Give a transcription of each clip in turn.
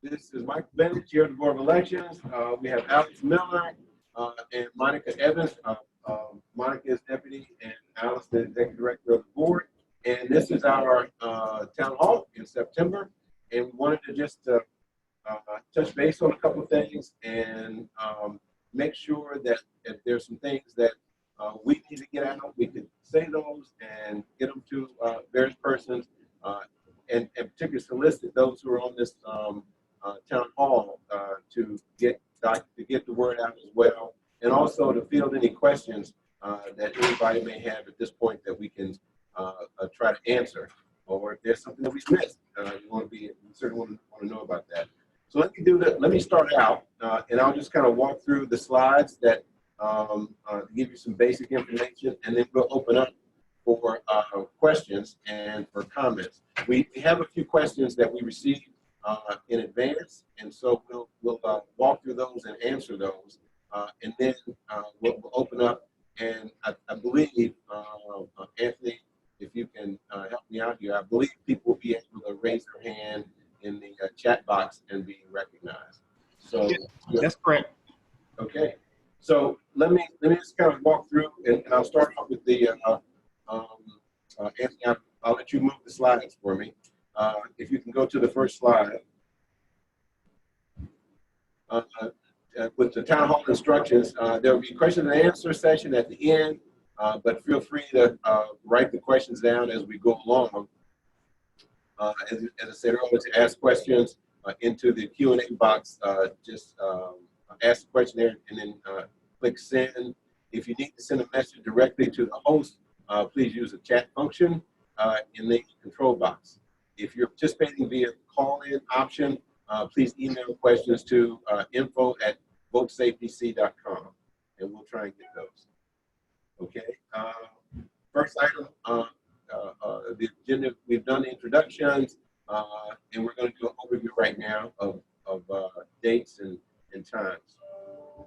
This is Mike Bennett, Chair of the Board of Elections. We have Alex Miller and Monica Evans. Monica is Deputy and Alex the Executive Director of the Board. And this is our Town Hall in September. And we wanted to just touch base on a couple of things and make sure that if there's some things that we need to get out, we can say those and get them to various persons and particularly solicit those who are on this Town Hall to get the word out as well, and also to field any questions that anybody may have at this point that we can try to answer, or if there's something that we missed, we certainly want to know about that. So let me do that. Let me start out, and I'll just kind of walk through the slides that to give you some basic information, and then we'll open up for questions and for comments. We have a few questions that we received in advance, and so we'll walk through those and answer those, and then we'll open up. And I believe, Anthony, if you can help me out here, I believe people will be able to raise their hand in the chat box and be recognized. So that's correct. Okay, so let me just kind of walk through, and I'll start off with the Anthony. I'll let you move the slides for me. If you can go to the first slide. With the Town Hall instructions, there will be a question and answer session at the end, but feel free to write the questions down as we go along. As I said earlier, to ask questions into the Q&A box, just ask the question there and then click send. If you need to send a message directly to the host, please use the chat function in the control box. If you're participating via call-in option, please email questions to info@votesafeDC.com, and we'll try and get those. Okay. First item, the agenda. We've done the introductions, and we're going to do an overview right now of dates and times.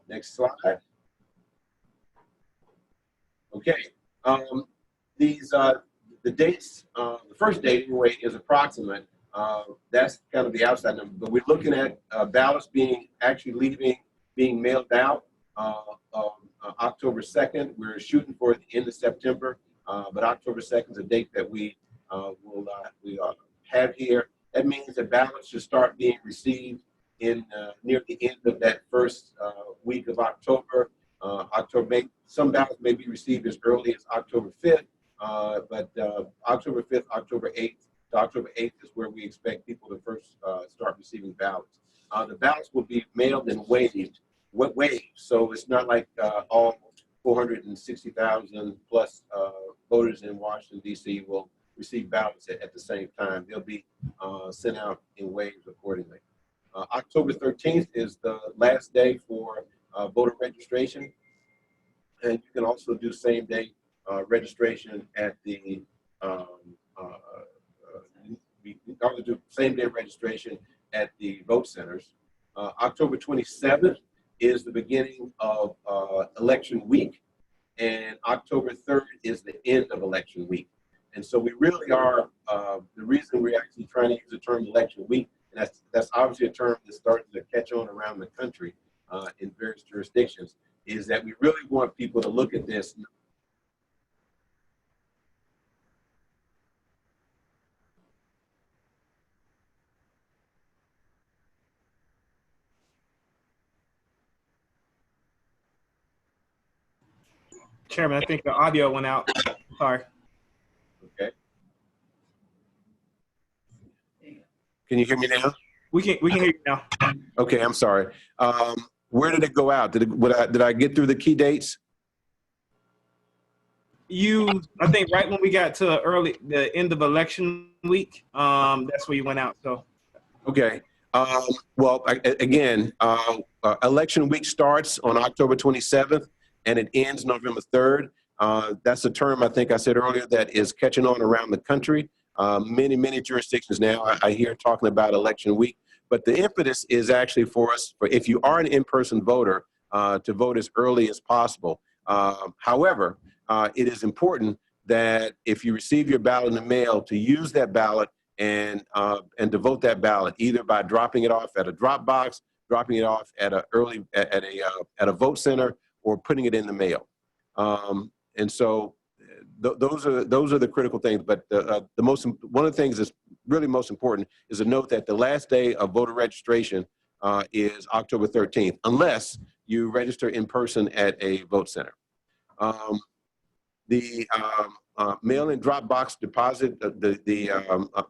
Next slide. Okay. The dates. The first date anyway is approximate. That's kind of the outside number, but we're looking at ballots being mailed out October 2nd. We're shooting for the end of September, but October 2nd is a date that we have here. That means that ballots should start being received in near the end of that first week of October. Some ballots may be received as early as October 5th, but October 5th, October 8th. October 8th is where we expect people to first start receiving ballots. The ballots will be mailed in waves, so it's not like all 460,000 plus voters in Washington, D.C. will receive ballots at the same time. They'll be sent out in waves accordingly. October 13th is the last day for voter registration, and you can also do same-day registration at the we also do same-day registration at the vote centers. October 27th is the beginning of election week, and October 3rd is the end of election week. And so we really are, the reason we're actually trying to use the term election week, and that's obviously a term that's starting to catch on around the country in various jurisdictions, is that we really want people to look at this. Chairman, I think the audio went out. Sorry. Okay. Can you hear me now? We can hear you now. Okay, I'm sorry. Where did it go out? Did I get through the key dates? I think right when we got to the end of election week, that's where you went out. So. Okay. Well, again, election week starts on October 27th and it ends November 3rd. That's a term I think I said earlier that is catching on around the country. Many jurisdictions now I hear talking about election week, but the impetus is actually for us, if you are an in-person voter, to vote as early as possible. However, it is important that if you receive your ballot in the mail, to use that ballot and to vote that ballot, either by dropping it off at a drop box, dropping it off at a vote center, or putting it in the mail. And so those are the critical things. But one of the things that's really most important is to note that the last day of voter registration is October 13th, unless you register in person at a vote center. The mail-in drop box deposit,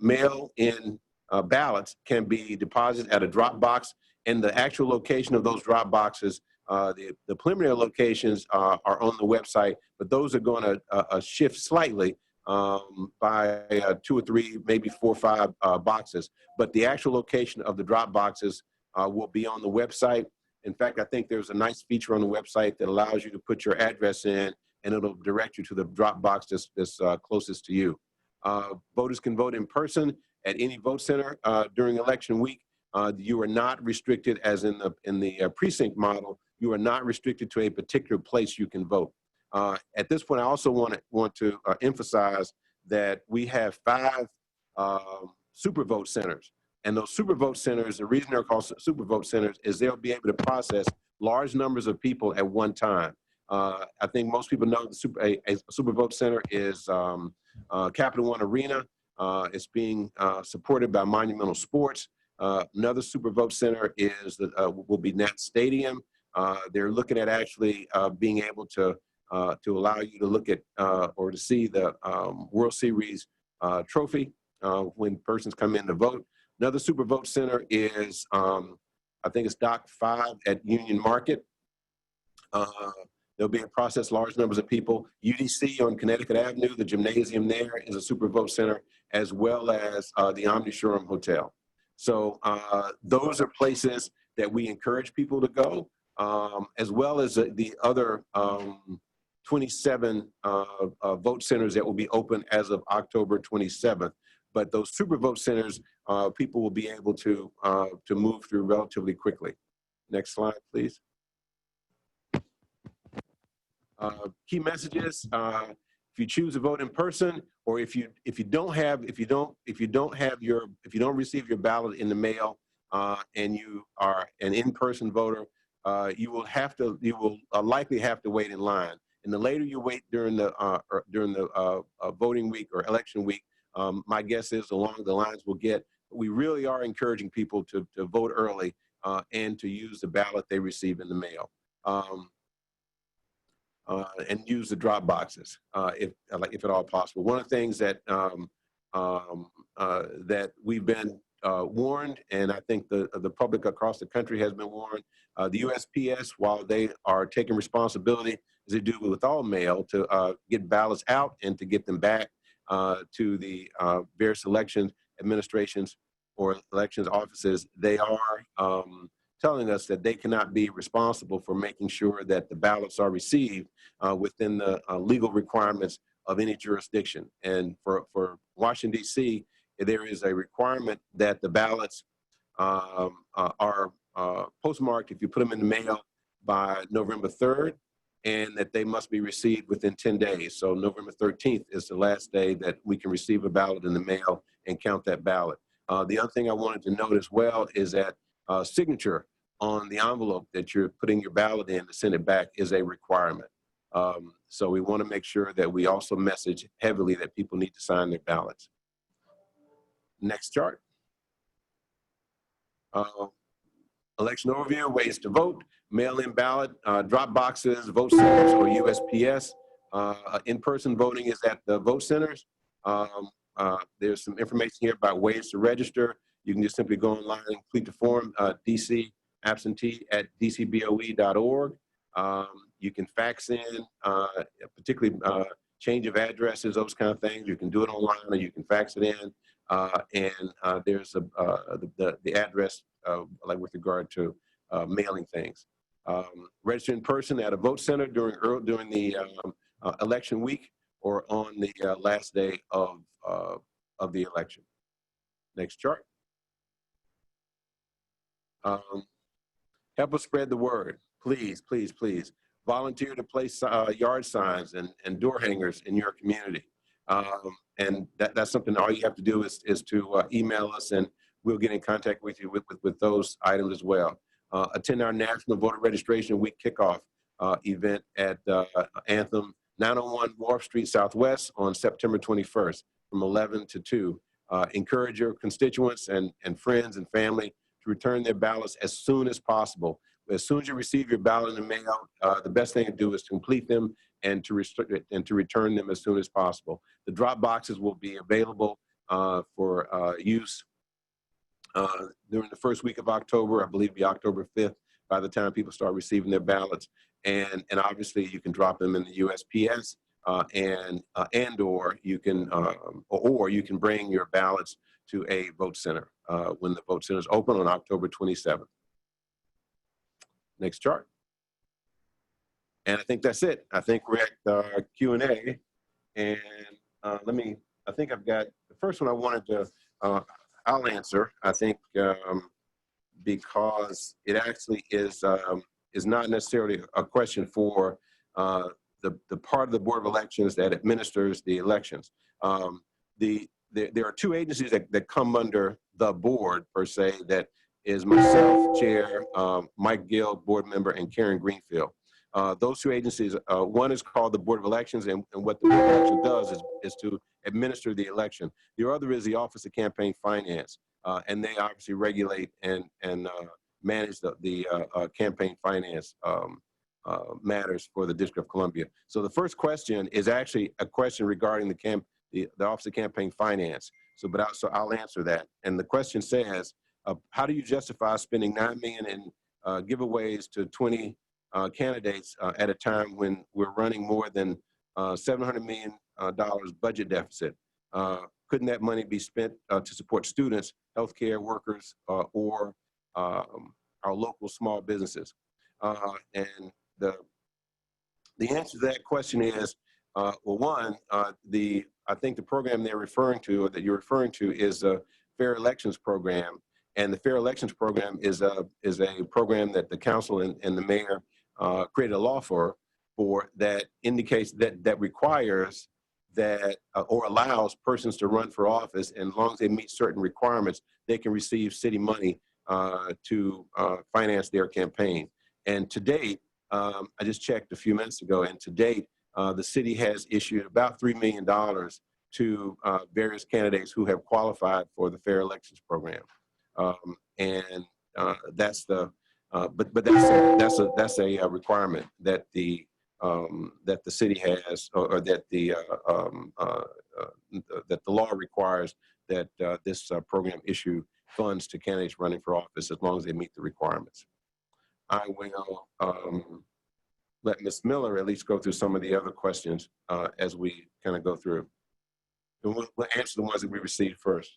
mail-in ballots can be deposited at a drop box, and the actual location of those drop boxes, the preliminary locations are on the website, but those are going to shift slightly by 2 or 3, maybe 4 or 5 boxes. But the actual location of the drop boxes will be on the website. In fact, I think there's a nice feature on the website that allows you to put your address in, and it'll direct you to the drop box that's closest to you. Voters can vote in person at any vote center during election week. You are not restricted, as in the precinct model. You are not restricted to a particular place you can vote. At this point, I also want to emphasize that we have 5 super vote centers. And those super vote centers, the reason they're called super vote centers is they'll be able to process large numbers of people at one time. I think most people know a super vote center is Capital One Arena. It's being supported by Monumental Sports. Another super vote center will be Nat Stadium. They're looking at actually being able to allow you to look at or to see the World Series trophy when persons come in to vote. Another super vote center is, I think it's Dock 5 at Union Market. There'll be a process large numbers of people. UDC on Connecticut Avenue, the gymnasium there is a super vote center, as well as the Omni Showroom Hotel. So those are places that we encourage people to go, as well as the other 27 vote centers that will be open as of October 27th. But those super vote centers, people will be able to move through relatively quickly. Next slide, please. Key messages: if you choose to vote in person, or if you don't receive your ballot in the mail, and you are an in-person voter, you will likely have to wait in line. And the later you wait during the voting week or election week, my guess is the longer the lines will get. We really are encouraging people to vote early and to use the ballot they receive in the mail. And use the drop boxes if at all possible. One of the things that that we've been warned, and I think the public across the country has been warned, the USPS, while they are taking responsibility, as they do with all mail, to get ballots out and to get them back to the various elections administrations or elections offices, they are telling us that they cannot be responsible for making sure that the ballots are received within the legal requirements of any jurisdiction. And for Washington, D.C., there is a requirement that the ballots are postmarked if you put them in the mail by November 3rd, and that they must be received within 10 days. So November 13th is the last day that we can receive a ballot in the mail and count that ballot. The other thing I wanted to note as well is that signature on the envelope that you're putting your ballot in to send it back is a requirement. So we want to make sure that we also message heavily that people need to sign their ballots. Next chart. Election overview, ways to vote, mail-in ballot, drop boxes, vote centers, or USPS. In-person voting is at the vote centers. There's some information here about ways to register. You can just simply go online and complete the form, DC Absentee at dcboe.org. You can fax in, particularly change of addresses, those kind of things. You can do it online or you can fax it in. And there's the address, like with regard to mailing things. Register in person at a vote center during the election week or on the last day of the election. Next chart. Help us spread the word. Please, please, please. Volunteer to place yard signs and door hangers in your community. And that's something all you have to do is to email us, and we'll get in contact with you with those items as well. Attend our National Voter Registration Week kickoff event at Anthem 901 Wharf Street Southwest on September 21st from 11 to 2. Encourage your constituents and friends and family to return their ballots as soon as possible. As soon as you receive your ballot in the mail, the best thing to do is to complete them and to return them as soon as possible. The drop boxes will be available for use during the first week of October. I believe it'll be October 5th by the time people start receiving their ballots. And obviously you can drop them in the USPS or you can bring your ballots to a vote center when the vote center is open on October 27th. Next chart. And I think that's it. I think we're at Q&A. And I think I've got the first one I wanted to, I'll answer, I think, because it actually is not necessarily a question for the part of the Board of Elections that administers the elections. There are two agencies that come under the board, per se, that is myself, Chair, Mike Gill, board member, and Karen Greenfield. Those two agencies, one is called the Board of Elections, and what the Board of Elections does is to administer the election. The other is the Office of Campaign Finance, and they obviously regulate and manage the campaign finance matters for the District of Columbia. So the first question is actually a question regarding the Office of Campaign Finance. So I'll answer that. And the question says, how do you justify spending $9 million in giveaways to 20 candidates at a time when we're running more than $700 million budget deficit? Couldn't that money be spent to support students, healthcare workers, or our local small businesses? And the answer to that question is, well, one, I think the program they're referring to, or that you're referring to, is a Fair Elections program. And the Fair Elections program is a program that the council and the mayor created a law for that indicates that requires that or allows persons to run for office, and as long as they meet certain requirements, they can receive city money to finance their campaign. And to date, I just checked a few minutes ago, and to date, the city has issued about $3 million to various candidates who have qualified for the Fair Elections program. That's a requirement that the city has, or that the law requires, that this program issue funds to candidates running for office as long as they meet the requirements. I will let Ms. Miller at least go through some of the other questions as we kind of go through. And we'll answer the ones that we received first.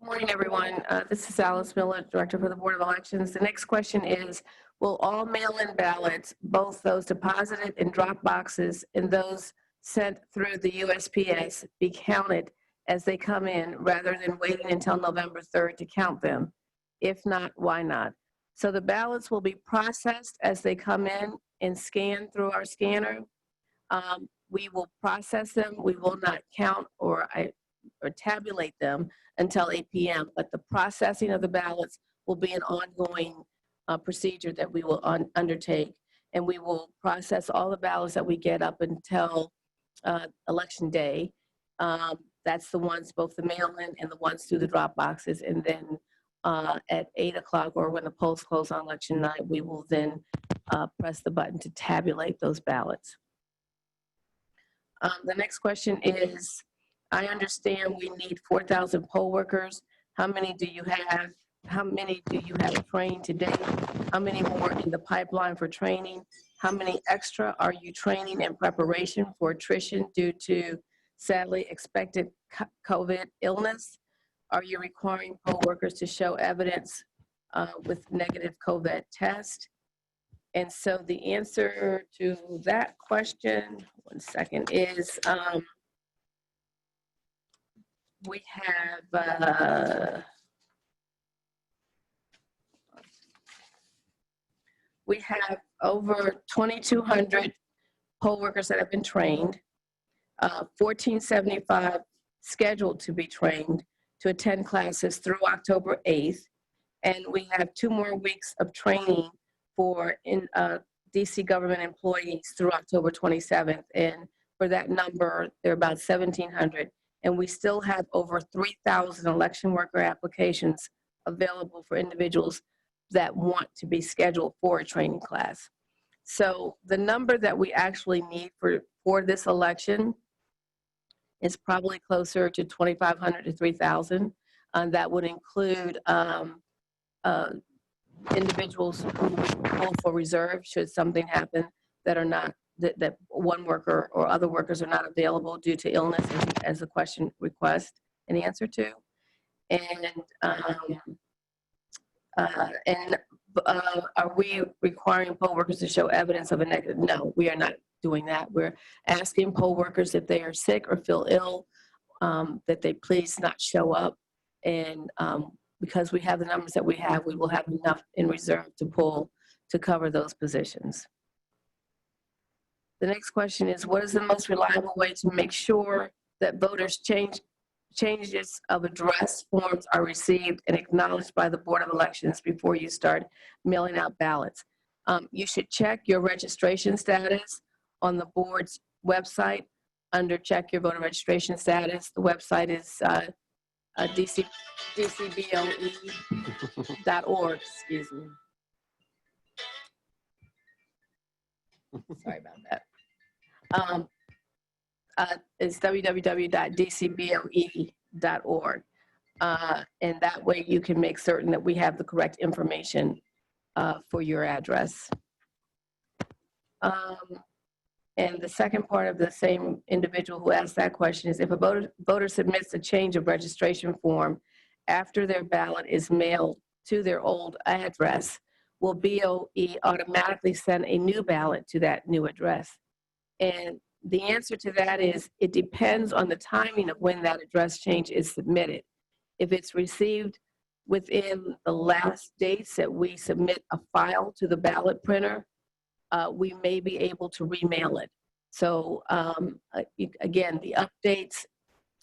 Good morning, everyone. This is Alice Miller, Director for the Board of Elections. The next question is, will all mail-in ballots, both those deposited in drop boxes and those sent through the USPS, be counted as they come in rather than waiting until November 3rd to count them? If not, why not? So the ballots will be processed as they come in and scanned through our scanner. We will process them. We will not count or tabulate them until 8 p.m. But the processing of the ballots will be an ongoing procedure that we will undertake. And we will process all the ballots that we get up until Election Day. That's the ones, both the mail-in and the ones through the drop boxes. And then at 8 o'clock, or when the polls close on election night, we will then press the button to tabulate those ballots. The next question is, I understand we need 4,000 poll workers. How many do you have? How many do you have trained today? How many more in the pipeline for training? How many extra are you training in preparation for attrition due to, sadly, expected COVID illness? Are you requiring poll workers to show evidence with negative COVID test? And so the answer to that question, one second, is we have over 2,200 poll workers that have been trained, 1,475 scheduled to be trained to attend classes through October 8th. And we have 2 more weeks of training for DC government employees through October 27th. And for that number, there are about 1,700. And we still have over 3,000 election worker applications available for individuals that want to be scheduled for a training class. So the number that we actually need for this election is probably closer to 2,500 to 3,000. That would include individuals who call for reserve should something happen that are not, that one worker or other workers are not available due to illness, as the question request an answer to. And are we requiring poll workers to show evidence of a negative? No, we are not doing that. We're asking poll workers if they are sick or feel ill, that they please not show up. And because we have the numbers that we have, we will have enough in reserve to pull to cover those positions. The next question is, what is the most reliable way to make sure that voters' changes of address forms are received and acknowledged by the Board of Elections before you start mailing out ballots? You should check your registration status on the board's website under check your voter registration status. The website is dcboe.org, excuse me. Sorry about that. It's www.dcboe.org. And that way you can make certain that we have the correct information for your address. And the second part of the same individual who asked that question is, if a voter submits a change of registration form after their ballot is mailed to their old address, will BOE automatically send a new ballot to that new address? And the answer to that is, it depends on the timing of when that address change is submitted. If it's received within the last dates that we submit a file to the ballot printer, we may be able to remail it. So again, the updates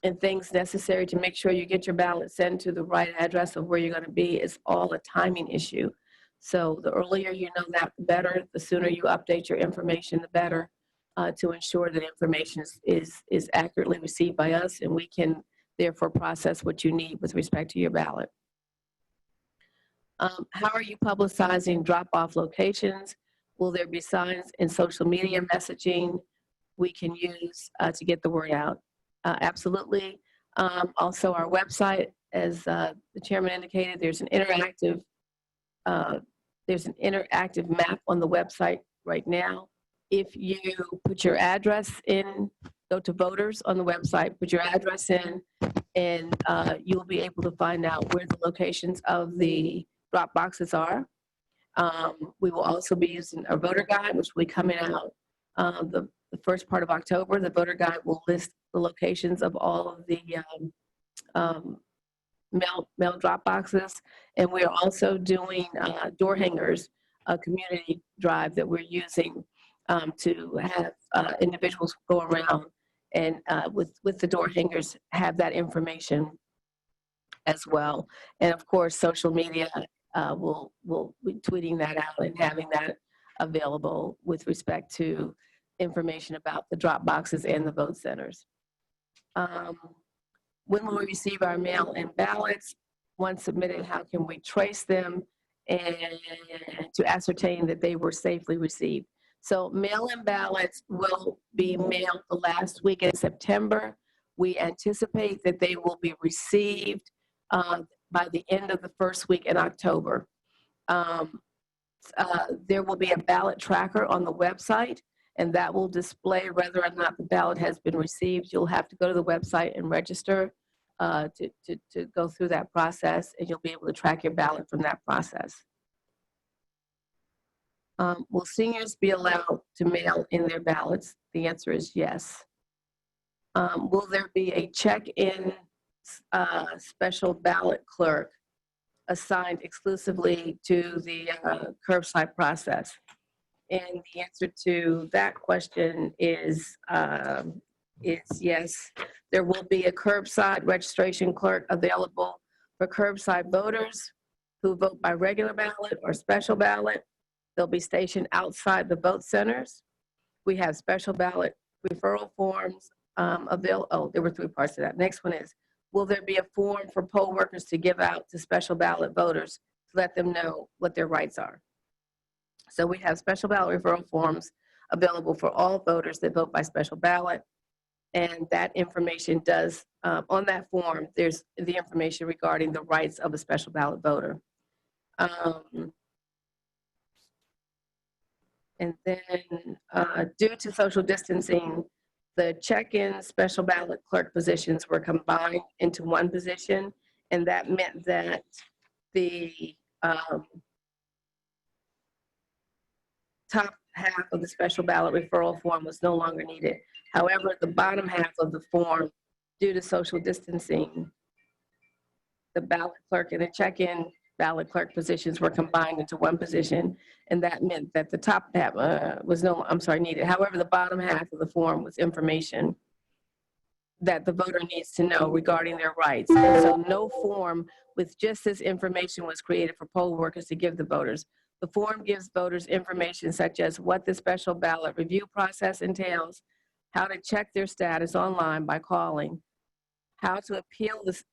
and things necessary to make sure you get your ballot sent to the right address of where you're going to be is all a timing issue. So the earlier you know that, the better. The sooner you update your information, the better, to ensure that information is accurately received by us, and we can therefore process what you need with respect to your ballot. How are you publicizing drop-off locations? Will there be signs and social media messaging we can use to get the word out? Absolutely. Also, our website, as the chairman indicated, there's an interactive map on the website right now. If you put your address in, go to voters on the website, put your address in, and you'll be able to find out where the locations of the drop boxes are. We will also be using a voter guide, which will be coming out the first part of October. The voter guide will list the locations of all of the mail drop boxes. And we're also doing door hangers, a community drive that we're using to have individuals go around and with the door hangers have that information as well. And of course, social media will be tweeting that out and having that available with respect to information about the drop boxes and the vote centers. When will we receive our mail-in ballots? Once submitted, how can we trace them and to ascertain that they were safely received? So mail-in ballots will be mailed the last week in September. We anticipate that they will be received by the end of the first week in October. There will be a ballot tracker on the website, and that will display whether or not the ballot has been received. You'll have to go to the website and register to go through that process, and you'll be able to track your ballot from that process. Will seniors be allowed to mail in their ballots? The answer is yes. Will there be a check-in special ballot clerk assigned exclusively to the curbside process? And the answer to that question is yes. There will be a curbside registration clerk available for curbside voters who vote by regular ballot or special ballot. They'll be stationed outside the vote centers. We have special ballot referral forms available. Oh, there were 3 parts to that. Next one is, will there be a form for poll workers to give out to special ballot voters to let them know what their rights are? So we have special ballot referral forms available for all voters that vote by special ballot. And that information does, on that form, there's the information regarding the rights of a special ballot voter. And then due to social distancing, the check-in special ballot clerk positions were combined into one position. And that meant that the top half of the special ballot referral form was no longer needed. However, the bottom half of the form, due to social distancing, the ballot clerk and the check-in ballot clerk positions were combined into one position, and that meant that the top half was needed. However, the bottom half of the form was information that the voter needs to know regarding their rights. And so no form with just this information was created for poll workers to give the voters. The form gives voters information such as what the special ballot review process entails, how to check their status online by calling, how to appeal if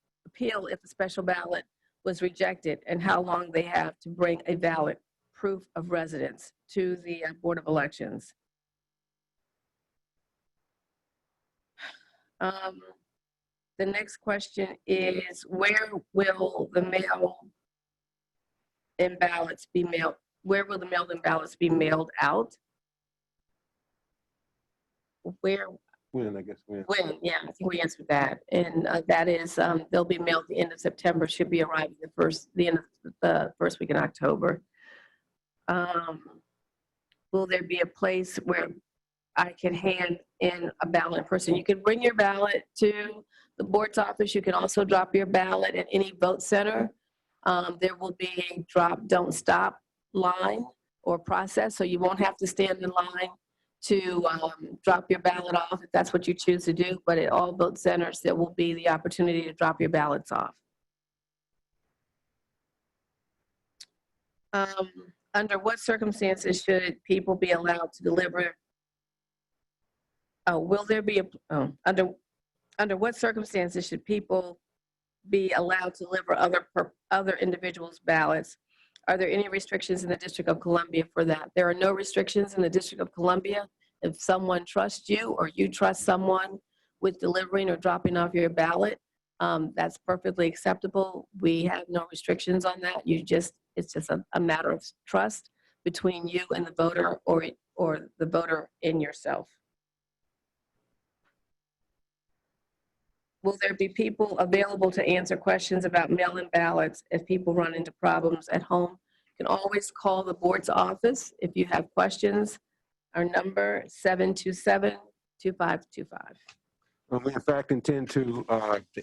the special ballot was rejected, and how long they have to bring a valid proof of residence to the Board of Elections. The next question is, where will the mail-in ballots be mailed? Where will the mail-in ballots be mailed out? Where? When, I guess, when. When, yeah, I think we answered that. And that is, they'll be mailed the end of September, should be arriving the end of the first week in October. Will there be a place where I can hand in a ballot in person? You can bring your ballot to the board's office. You can also drop your ballot at any vote center. There will be a drop, don't stop line or process, so you won't have to stand in line to drop your ballot off if that's what you choose to do. But at all vote centers, there will be the opportunity to drop your ballots off. Under what circumstances should people be allowed to deliver? Will there be under what circumstances should people be allowed to deliver other individuals' ballots? Are there any restrictions in the District of Columbia for that? There are no restrictions in the District of Columbia. If someone trusts you or you trust someone with delivering or dropping off your ballot, that's perfectly acceptable. We have no restrictions on that. It's just a matter of trust between you and the voter, or the voter in yourself. Will there be people available to answer questions about mail-in ballots if people run into problems at home? You can always call the board's office if you have questions. Our number, 727-2525. We in fact intend to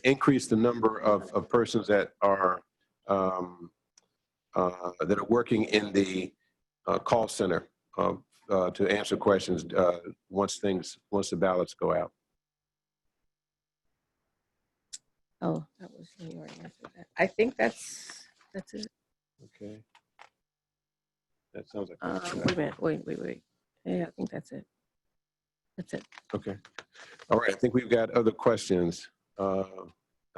increase the number of persons that are working in the call center to answer questions once the ballots go out. Oh, that was, you already answered that. I think that's it. Okay. That sounds like. Wait a minute, wait. Yeah, I think that's it. That's it. Okay. All right, I think we've got other questions. I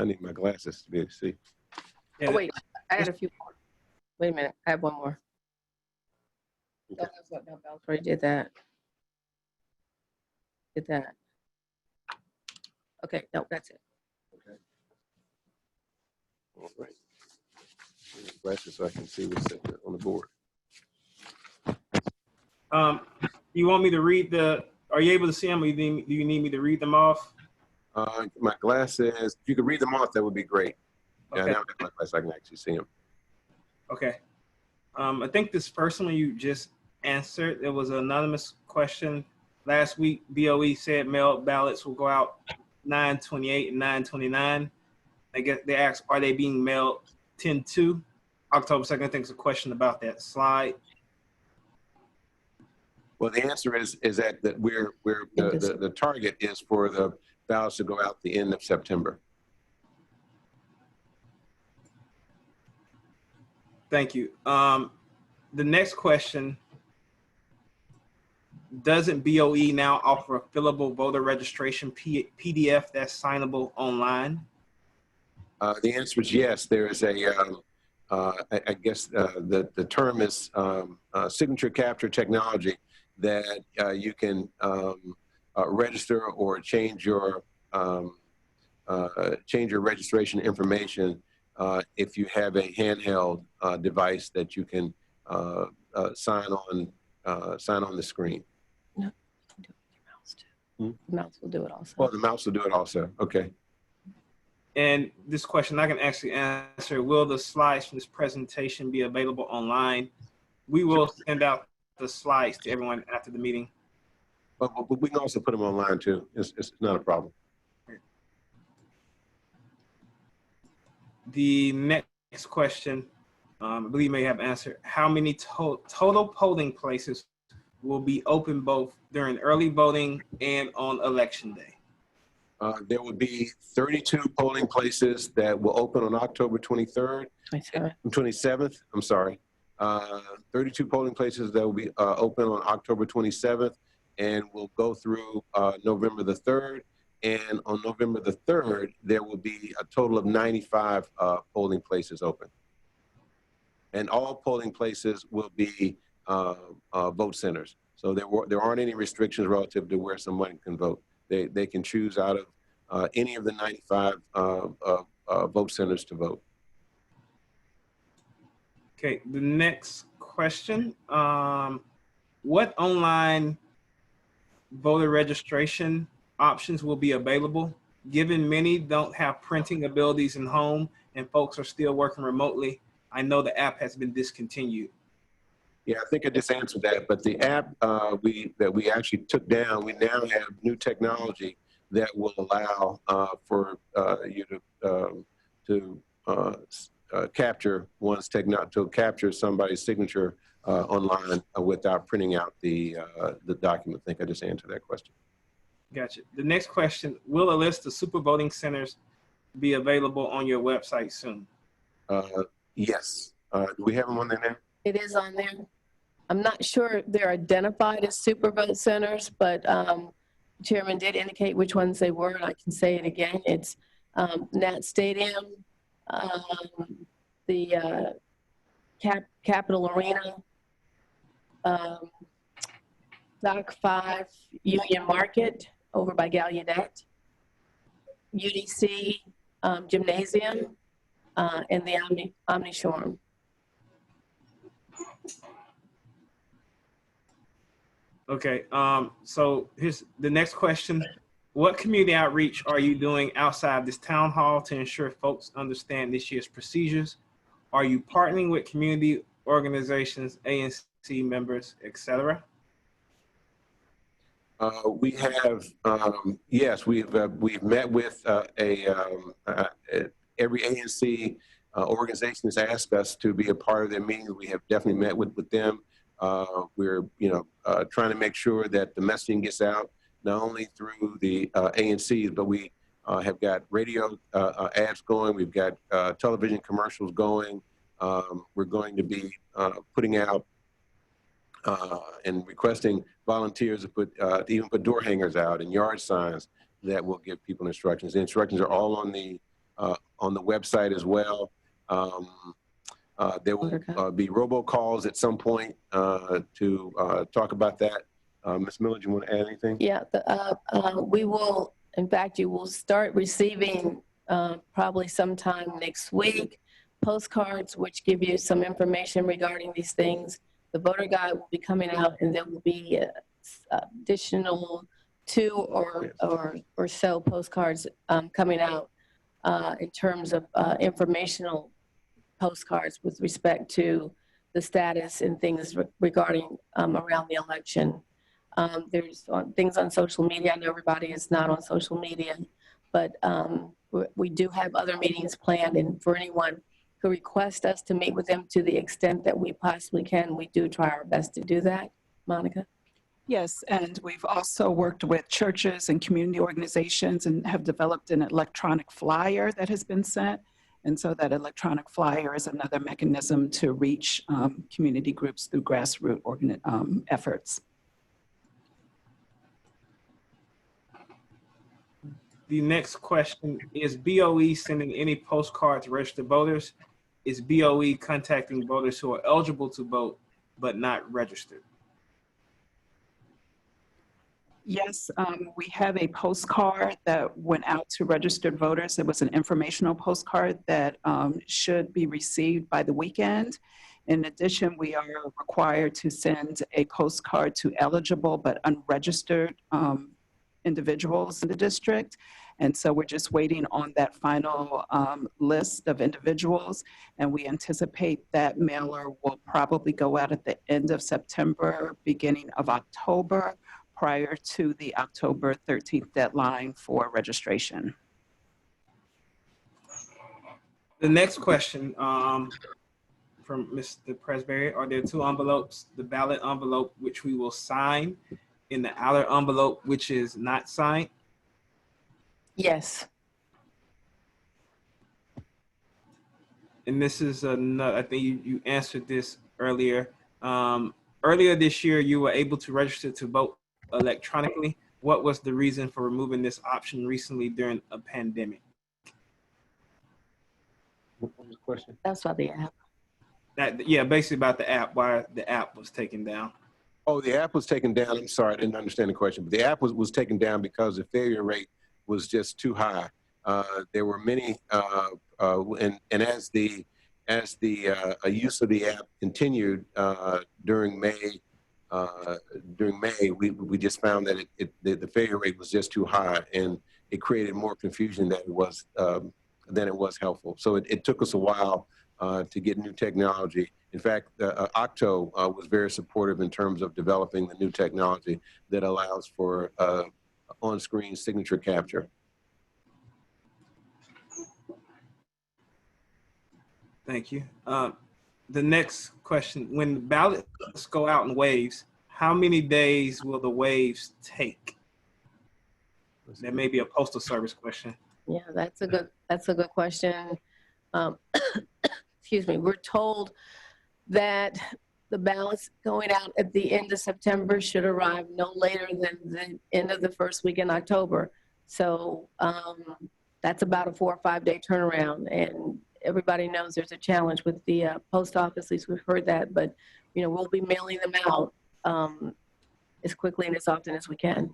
need my glasses to be able to see. Yeah, Oh, wait, I had a few more. Wait a minute, I have one more. Okay. No, that's what, no, Bell already did that. Did that. Okay, no, that's it. Okay. All right. Glasses so I can see what's on the board. You want me to read are you able to see them, or do you need me to read them off? My glasses, if you could read them off, that would be great. Yeah, Okay. now I can actually see them. Okay. I think this first one you just answered. There was an anonymous question. Last week, BOE said mail ballots will go out 9/28 and 9/29. I guess they asked, are they being mailed 10/2? October 2nd, I think it's a question about that slide. Well, the answer is that the target is for the ballots to go out the end of September. Thank you. The next question, doesn't BOE now offer a fillable voter registration PDF that's signable online? The answer is yes. There is I guess the term is signature capture technology that you can register or change your registration information if you have a handheld device that you can sign on the screen. No, you can do it with your mouse too. The mouse will do it also. Well, the mouse will do it also. Okay. And this question I can actually answer, will the slides from this presentation be available online? We will send out the slides to everyone after the meeting. But we can also put them online too. It's not a problem. The next question, I believe you may have answered, how many total polling places will be open both during early voting and on election day? There will be 32 polling places that will open on October 23rd. 27th, I'm sorry. 32 polling places that will be open on October 27th and will go through November the 3rd. And on November the 3rd, there will be a total of 95 polling places open. And all polling places will be vote centers. So there aren't any restrictions relative to where someone can vote. They can choose out of any of the 95 vote centers to vote. Okay, the next question, what online voter registration options will be available? Given many don't have printing abilities in home and folks are still working remotely, I know the app has been discontinued. Yeah, I think I just answered that, but the app that we actually took down, we now have new technology that will allow for you to capture capture somebody's signature online without printing out the document. I think I just answered that question. Gotcha. The next question, will a list of super voting centers be available on your website soon? Yes. Do we have them on there now? It is on there. I'm not sure they're identified as super vote centers, but Chairman did indicate which ones they were, and I can say it again. It's Nat Stadium, the Capitol Arena, Dock 5, Union Market over by Gallaudet, UDC Gymnasium, and the Omni Shoreham. Okay, so here's the next question. What community outreach are you doing outside this town hall to ensure folks understand this year's procedures? Are you partnering with community organizations, ANC members, etc.? We have, yes, we've met with every ANC organization has asked us to be a part of their meetings. We have definitely met with them. We're trying to make sure that the messaging gets out, not only through the ANCs, but we have got radio ads going. We've got television commercials going. We're going to be putting out and requesting volunteers to even put door hangers out and yard signs that will give people instructions. The instructions are all on the website as well. There will be robocalls at some point to talk about that. Ms. Miller, do you want to add anything? Yeah, we will, in fact, you will start receiving probably sometime next week, postcards which give you some information regarding these things. The voter guide will be coming out, and there will be additional 2 or so postcards coming out in terms of informational postcards with respect to the status and things regarding around the election. There's things on social media. I know everybody is not on social media, but we do have other meetings planned, and for anyone who requests us to meet with them to the extent that we possibly can, we do try our best to do that. Monica? Yes, and we've also worked with churches and community organizations and have developed an electronic flyer that has been sent. And so that electronic flyer is another mechanism to reach community groups through grassroots efforts. The next question is BOE sending any postcards to registered voters? Is BOE contacting voters who are eligible to vote but not registered? Yes, we have a postcard that went out to registered voters. It was an informational postcard that should be received by the weekend. In addition, we are required to send a postcard to eligible but unregistered individuals in the district. And so we're just waiting on that final list of individuals. And we anticipate that mailer will probably go out at the end of September, beginning of October, prior to the October 13th deadline for registration. The next question from Mr. Presberry, are there two envelopes, the ballot envelope, which we will sign, in the outer envelope, which is not signed? Yes. And this is another, I think you answered this earlier. Earlier this year, you were able to register to vote electronically. What was the reason for removing this option recently during a pandemic? What was the question? That's why the app. Yeah, basically about the app, why the app was taken down. Oh, the app was taken down. I'm sorry, I didn't understand the question. But the app was taken down because the failure rate was just too high. There were many, and as the use of the app continued during May, we just found that the failure rate was just too high, and it created more confusion than it was helpful. So it took us a while to get new technology. In fact, Octo was very supportive in terms of developing the new technology that allows for on-screen signature capture. Thank you. The next question, when the ballots go out in waves, how many days will the waves take? That may be a postal service question. Yeah, that's a good question. Excuse me. We're told that the ballots going out at the end of September should arrive no later than the end of the first week in October. So that's about a 4 or 5 day turnaround. And everybody knows there's a challenge with the post office, at least we've heard that, but we'll be mailing them out as quickly and as often as we can.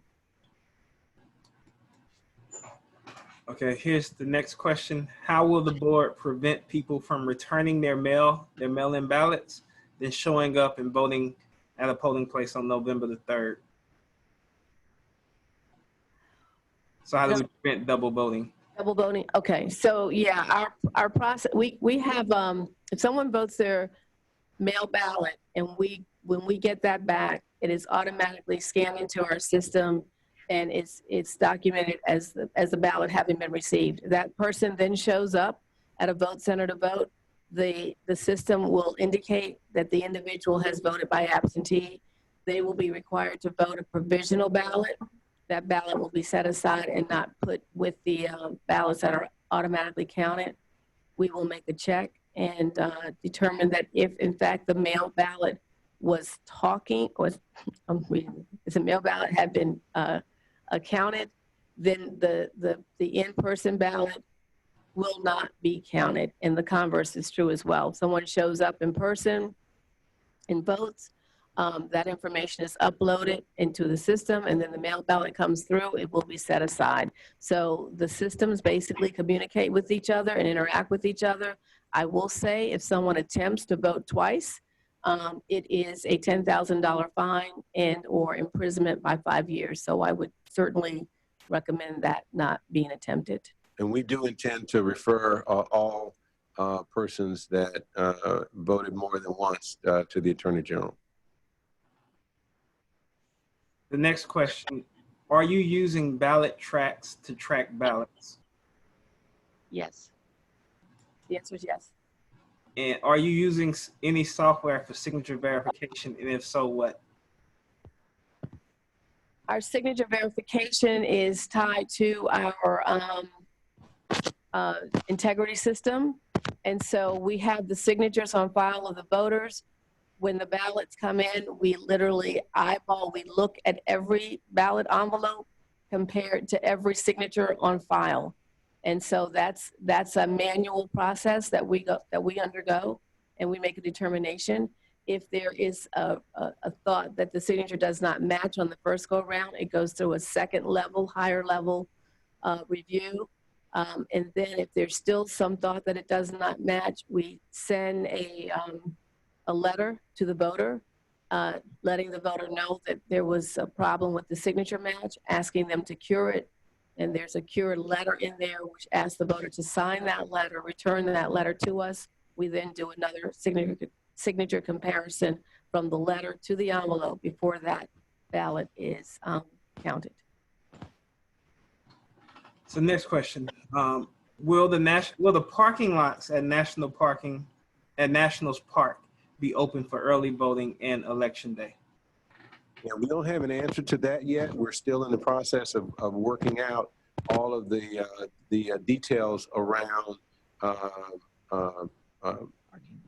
Okay, here's the next question. How will the board prevent people from returning their mail-in ballots, then showing up and voting at a polling place on November the 3rd? So how do we prevent double voting? Double voting. Okay, so yeah, our process. We have if someone votes their mail ballot, and when we get that back, it is automatically scanned into our system, and it's documented as the ballot having been received. That person then shows up at a vote center to vote. The system will indicate that the individual has voted by absentee. They will be required to vote a provisional ballot. That ballot will be set aside and not put with the ballots that are automatically counted. We will make a check and determine that if, in fact, the mail ballot was if the mail ballot had been counted, then the in-person ballot will not be counted. And the converse is true as well. If someone shows up in person and votes, that information is uploaded into the system, and then the mail ballot comes through, it will be set aside. So the systems basically communicate with each other and interact with each other. I will say if someone attempts to vote twice, it is a $10,000 fine and or imprisonment by 5 years. So I would certainly recommend that not being attempted. And we do intend to refer all persons that voted more than once to the Attorney General. The next question, are you using ballot tracks to track ballots? Yes. The answer is yes. And are you using any software for signature verification? And if so, what? Our signature verification is tied to our integrity system. And so we have the signatures on file of the voters. When the ballots come in, we literally we look at every ballot envelope compared to every signature on file. And so that's a manual process that we undergo, and we make a determination. If there is a thought that the signature does not match on the first go around, it goes through a second level, higher level review. And then if there's still some thought that it does not match, we send a letter to the voter, letting the voter know that there was a problem with the signature match, asking them to cure it. And there's a cure letter in there which asks the voter to sign that letter, return that letter to us. We then do another signature comparison from the letter to the envelope before that ballot is counted. So next question, will the parking lots at Nationals Park be open for early voting and election day? Yeah, we don't have an answer to that yet. We're still in the process of working out all of the details around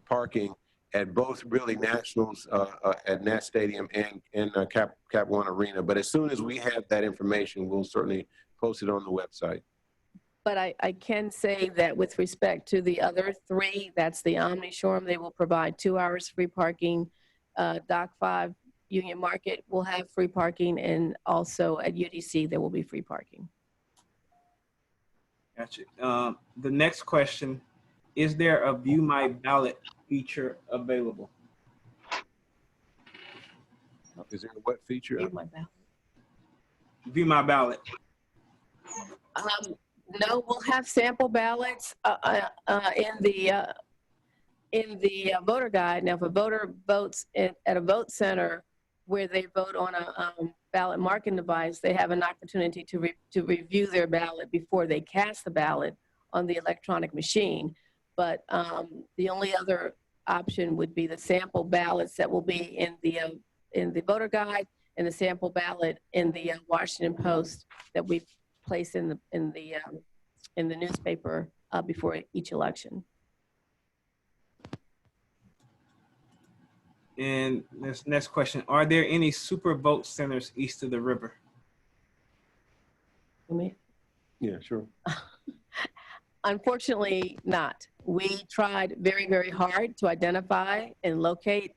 parking at both really Nationals at Nat Stadium and Cap One Arena. But as soon as we have that information, we'll certainly post it on the website. But I can say that with respect to the other three, that's the Omni Shore, they will provide 2 hours free parking. Dock 5 Union Market will have free parking, and also at UDC there will be free parking. Gotcha. The next question, is there a View My Ballot feature available? Is there a what feature? View My Ballot. View My Ballot. No, we'll have sample ballots in the voter guide. Now, if a voter votes at a vote center where they vote on a ballot marking device, they have an opportunity to review their ballot before they cast the ballot on the electronic machine. But the only other option would be the sample ballots that will be in the voter guide, and the sample ballot in the Washington Post that we place in the newspaper before each election. And this next question, are there any super vote centers east of the river? Yeah, sure. Unfortunately not. We tried very, very hard to identify and locate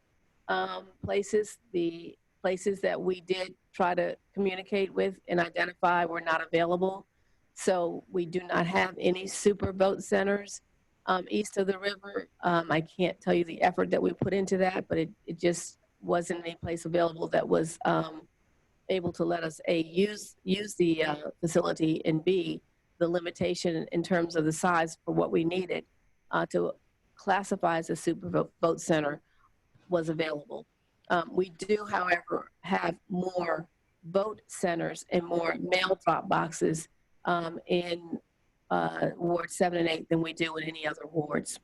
places. The places that we did try to communicate with and identify were not available. So we do not have any super vote centers east of the river. I can't tell you the effort that we put into that, but it just wasn't any place available that was able to let us A, use the facility, and B, the limitation in terms of the size for what we needed to classify as a super vote center was available. We do, however, have more vote centers and more mail drop boxes in Ward 7 and 8 than we do in any other wards.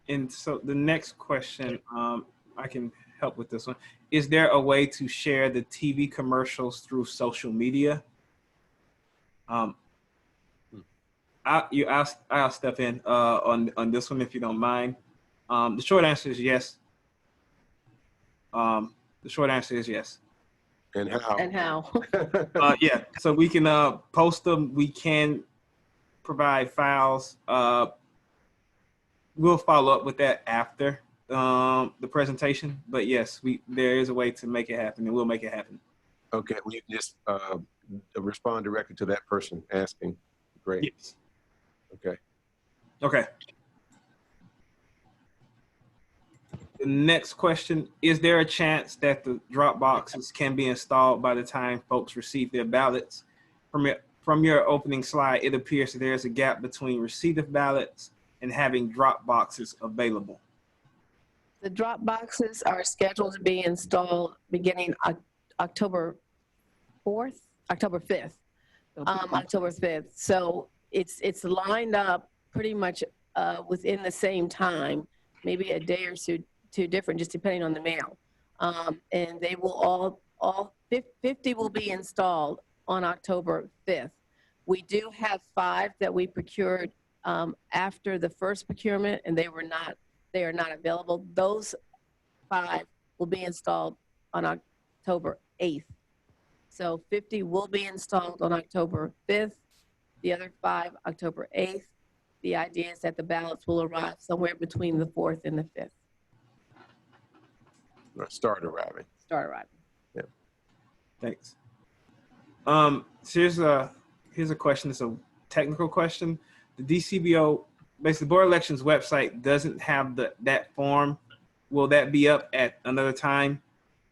And so the next question, I can help with this one. Is there a way to share the TV commercials through social media? I'll step in on this one if you don't mind. The short answer is yes. The short answer is yes. And how? And how? Yeah, so we can post them. We can provide files. We'll follow up with that after the presentation. But yes, there is a way to make it happen, and we'll make it happen. Okay, well, you can just respond directly to that person asking. Great. Yes. Okay. Okay. The next question, is there a chance that the drop boxes can be installed by the time folks receive their ballots? from your opening slide, it appears that there's a gap between receipt of ballots and having drop boxes available. The drop boxes are scheduled to be installed beginning October 4th, October 5th, October 5th. So it's lined up pretty much within the same time, maybe a day or two different, just depending on the mail. And they will all 50 will be installed on October 5th. We do have 5 that we procured after the first procurement, and they are not available. Those 5 will be installed on October 8th. So 50 will be installed on October 5th, the other 5 October 8th. The idea is that the ballots will arrive somewhere between the 4th and the 5th. Or start arriving. Start arriving. Yeah. Thanks. So here's a question. It's a technical question. The DCBO, basically the Board of Elections website doesn't have that form. Will that be up at another time?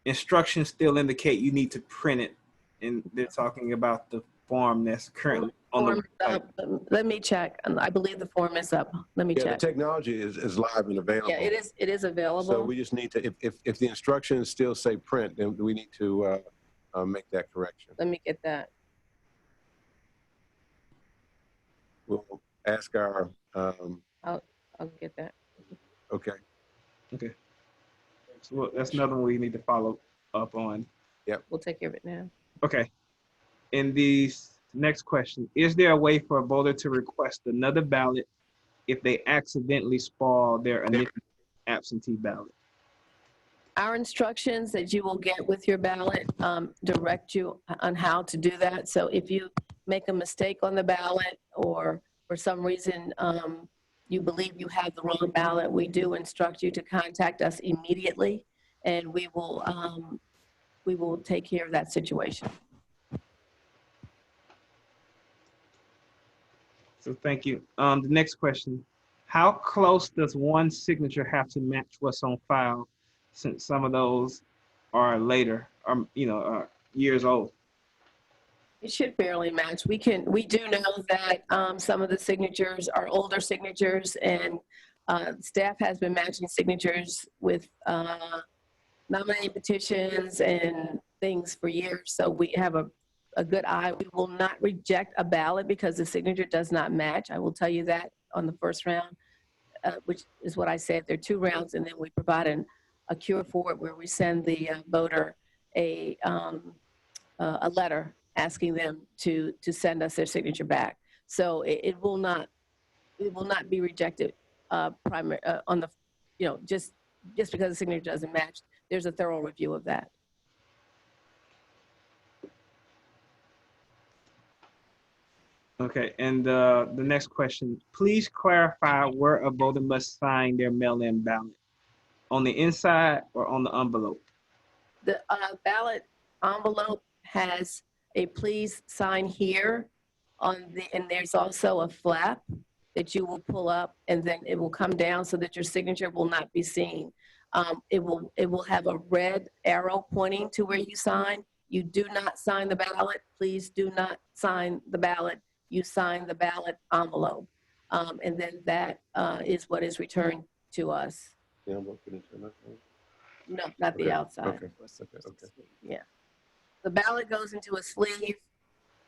Instructions still indicate you need to print it, and they're talking about the form that's currently on the website. Let me check. I believe the form is up. Let me Yeah, check. the technology is live and available. Yeah, it is available. So we just need to, if the instructions still say print, then we need to make that correction. Let me get that. We'll ask our, I'll get that. okay. Okay. So that's another one we need to follow up on. We'll take care of it now. Okay. In the next question, is there a way for a voter to request another ballot if they accidentally spoil their initial absentee ballot? Our instructions that you will get with your ballot direct you on how to do that. So if you make a mistake on the ballot, or for some reason you believe you have the wrong ballot, we do instruct you to contact us immediately, and we will take care of that situation. So thank you. The next question, how close does one signature have to match what's on file, since some of those are later, or are years old? It should barely match. We do know that some of the signatures are older signatures, and staff has been matching signatures with nominating petitions and things for years. So we have a good eye. We will not reject a ballot because the signature does not match. I will tell you that on the first round, which is what I said. There are 2 rounds, and then we provide a cure for it, where we send the voter a letter asking them to send us their signature back. So it will not be rejected on the, just because the signature doesn't match. There's a thorough review of that. Okay, and the next question, please clarify where a voter must sign their mail-in ballot, on the inside or on the envelope? The ballot envelope has a please sign here and there's also a flap that you will pull up, and then it will come down so that your signature will not be seen. It will have a red arrow pointing to where you sign. You do not sign the ballot. Please do not sign the ballot. You sign the ballot envelope. And then that is what is returned to us. Yeah, I'm looking into that. No, not the outside. Okay. Okay. Yeah. The ballot goes into a sleeve.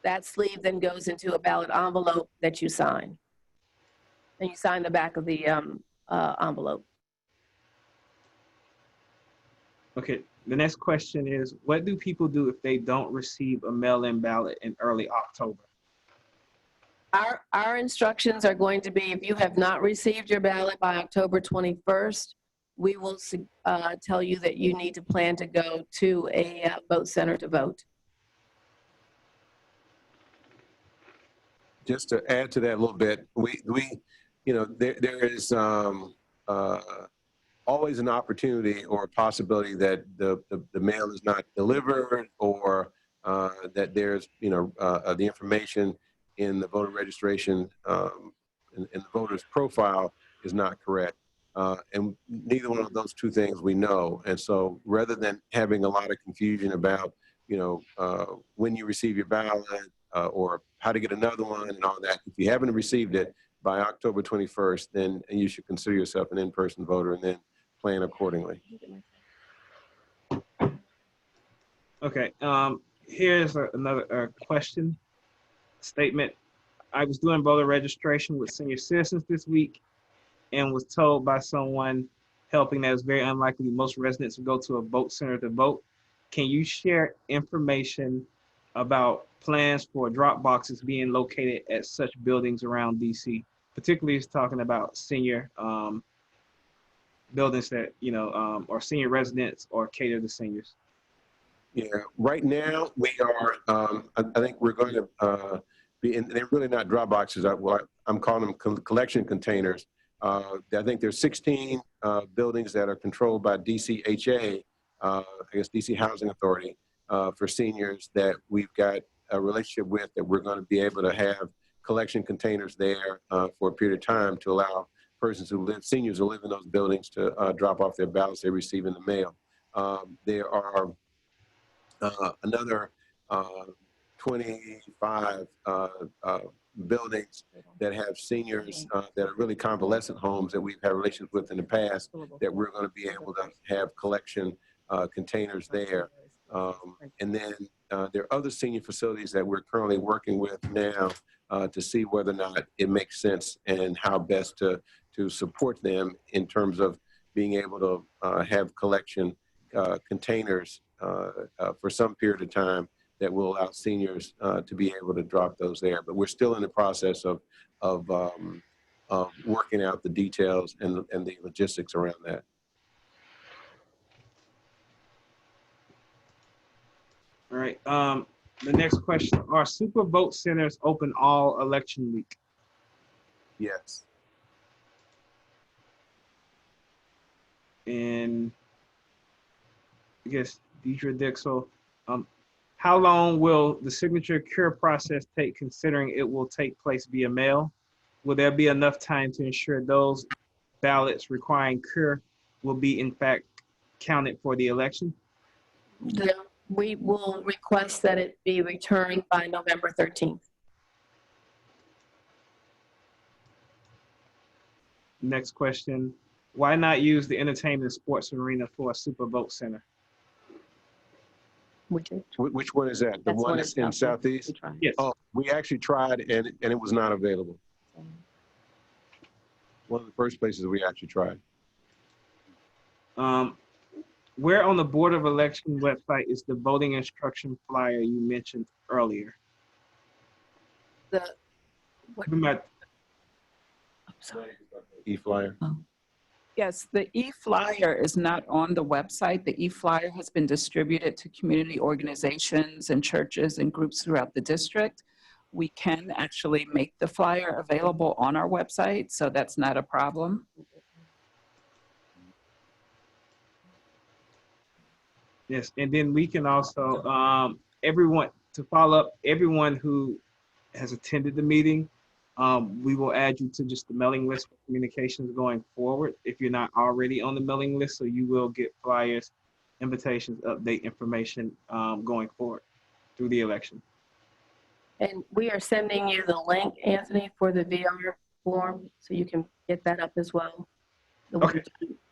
That sleeve then goes into a ballot envelope that you sign. And you sign the back of the envelope. Okay, the next question is, what do people do if they don't receive a mail-in ballot in early October? Our instructions are going to be, if you have not received your ballot by October 21st, we will tell you that you need to plan to go to a vote center to vote. Just to add to that a little bit, there is always an opportunity or a possibility that the mail is not delivered, or that there's the information in the voter registration in the voter's profile is not correct. And neither one of those 2 things we know. And so rather than having a lot of confusion about, when you receive your ballot, or how to get another one and all that. If you haven't received it by October 21st, then you should consider yourself an in-person voter and then plan accordingly. Okay, here's another question, statement. I was doing voter registration with senior citizens this week and was told by someone helping that it's very unlikely most residents will go to a vote center to vote. Can you share information about plans for drop boxes being located at such buildings around DC? Particularly it's talking about senior buildings that, or senior residents or cater to seniors. Yeah, right now we are, I think we're going to be in, they're really not drop boxes. I'm calling them collection containers. I think there's 16 buildings that are controlled by DCHA, I guess DC Housing Authority, for seniors that we've got a relationship with, that we're going to be able to have collection containers there for a period of time to allow seniors who live in those buildings to drop off their ballots they receive in the mail. There are another 25 buildings that have seniors that are really convalescent homes that we've had relations with in the past, that we're going to be able to have collection containers there. And then there are other senior facilities that we're currently working with now to see whether or not it makes sense and how best to support them in terms of being able to have collection containers for some period of time that will allow seniors to be able to drop those there. But we're still in the process of working out the details and the logistics around that. All right. The next question: are super vote centers open all election week? Yes. And I guess Deidre Dixel, how long will the signature cure process take, considering it will take place via mail? Will there be enough time to ensure those ballots requiring cure will be in fact counted for the election? We will request that it be returned by November 13th. Next question: why not use the entertainment and sports arena for a super vote center? Which one is that? The one that's in Southeast? Yes. Oh, we actually tried and it was not available. One of the first places we actually tried. Where on the Board of Election website is the voting instruction flyer you mentioned earlier? E-flyer. Oh. Yes, the e-flyer is not on the website. The e-flyer has been distributed to community organizations and churches and groups throughout the district. We can actually make the flyer available on our website, so that's not a problem. Yes, and then we can also, everyone who has attended the meeting, we will add you to just the mailing list for communications going forward if you're not already on the mailing list, so you will get flyers, invitations, update information going forward through the election. And we are sending you the link, Anthony, for the VR form, so you can get that up as well. Okay.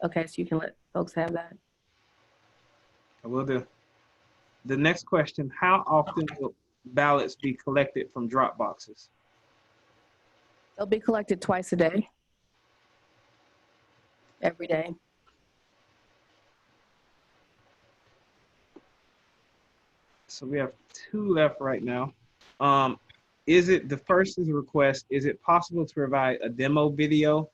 Okay, so you can let folks have that. I will do. The next question: how often will ballots be collected from drop boxes? They'll be collected twice a day, every day. So we have 2 left right now. The first is a request: is it possible to provide a demo video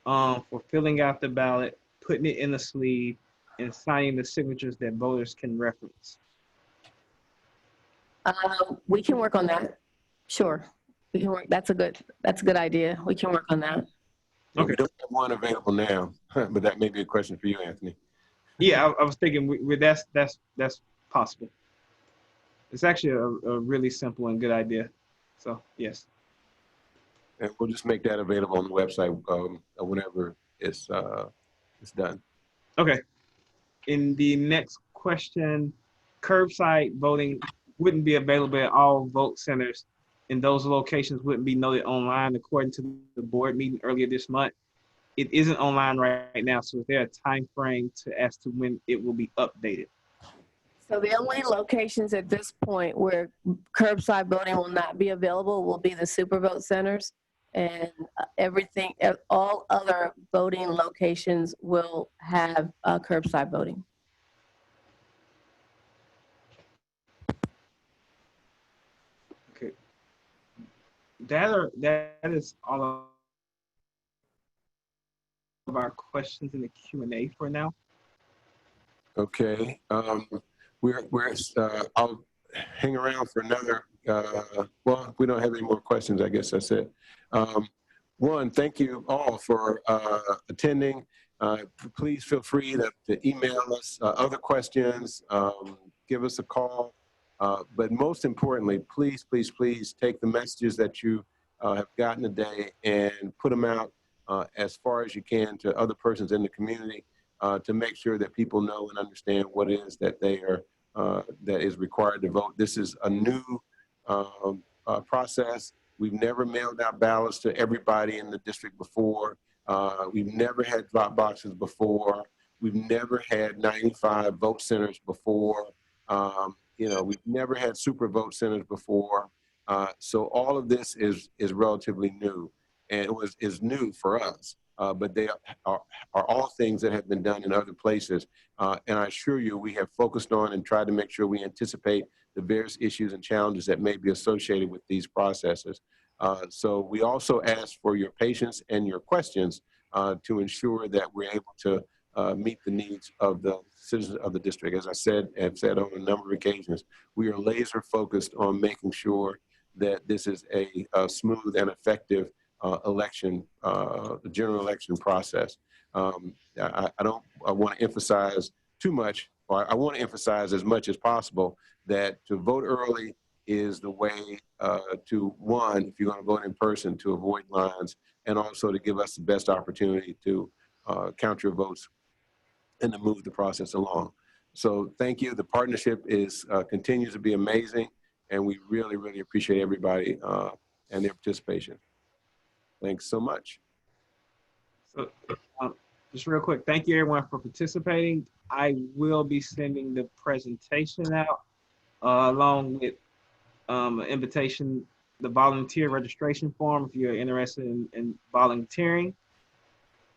for filling out the ballot, putting it in the sleeve, and signing the signatures that voters can reference? We can work on that. Sure, we can work. That's a good idea. We can work on that. Okay. We don't have one available now, but that may be a question for you, Anthony. Yeah, I was thinking that's possible. It's actually a really simple and good idea. So yes. And we'll just make that available on the website whenever it's done. Okay. In the next question, curbside voting wouldn't be available at all vote centers, and those locations wouldn't be noted online according to the board meeting earlier this month. It isn't online right now, so is there a time frame as to when it will be updated? So the only locations at this point where curbside voting will not be available will be the super vote centers, and everything, all other voting locations will have curbside voting. Okay. That is all of our questions in the Q&A for now. Okay, I'll hang around for another, well, we don't have any more questions, I guess that's it. One, thank you all for attending. Please feel free to email us other questions, give us a call. But most importantly, please, please, please take the messages that you have gotten today and put them out as far as you can to other persons in the community to make sure that people know and understand what it is that they are, that is required to vote. This is a new process. We've never mailed out ballots to everybody in the district before. We've never had drop boxes before. We've never had 95 vote centers before. You know, we've never had super vote centers before. So all of this is relatively new, and is new for us. But they are all things that have been done in other places. And I assure you, we have focused on and tried to make sure we anticipate the various issues and challenges that may be associated with these processes. So we also ask for your patience and your questions to ensure that we're able to meet the needs of the citizens of the district. As I said, have said on a number of occasions, we are laser focused on making sure that this is a smooth and effective election, the general election process. I don't want to emphasize too much, or I want to emphasize as much as possible that to vote early is the way to, one, if you're going to vote in person, to avoid lines, and also to give us the best opportunity to count your votes and to move the process along. So thank you. The partnership continues to be amazing, and we really, really appreciate everybody and their participation. Thanks so much. So just real quick, thank you everyone for participating. I will be sending the presentation out along with an invitation, the volunteer registration form if you're interested in volunteering.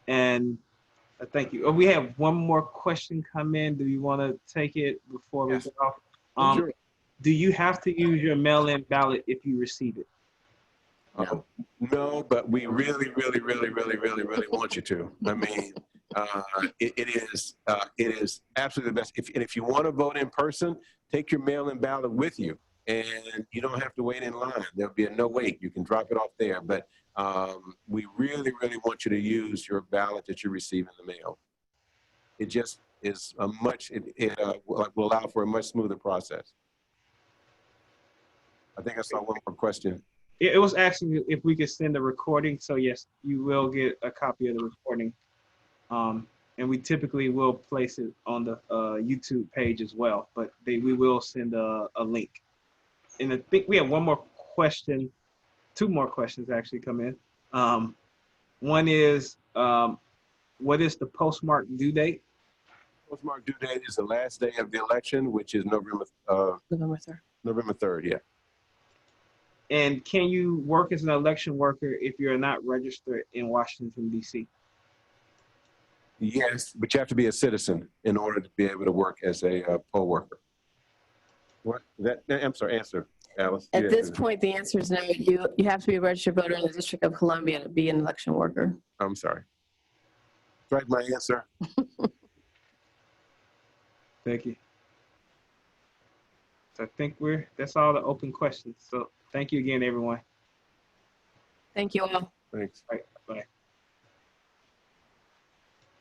And thank you. We have one more question come in. Do you want to take it before we go off? Sure. Do you have to use your mail-in ballot if you receive it? No, but we really, really, really, really, really, really want you to. I mean, it is absolutely the best. If you want to vote in person, take your mail-in ballot with you, and you don't have to wait in line. There'll be a no wait. You can drop it off there. But we really, really want you to use your ballot that you receive in the mail. It just is a much. It will allow for a much smoother process. I think I saw one more question. It was asking if we could send a recording. So yes, you will get a copy of the recording. And we typically will place it on the YouTube page as well, but we will send a link. And I think we have one more question, two more questions actually come in. One is, what is the postmark due date? Postmark due date is the last day of the election, which is November 3rd. November 3rd, yeah. And can you work as an election worker if you're not registered in Washington, D.C.? Yes, but you have to be a citizen in order to be able to work as a poll worker. What? I'm sorry, answer, Alice. At this point, the answer is no. You have to be a registered voter in the District of Columbia to be an election worker. I'm sorry. Strike my answer. Thank you. So I think that's all the open questions. So thank you again, everyone. Thank you all. Thanks. All right, bye.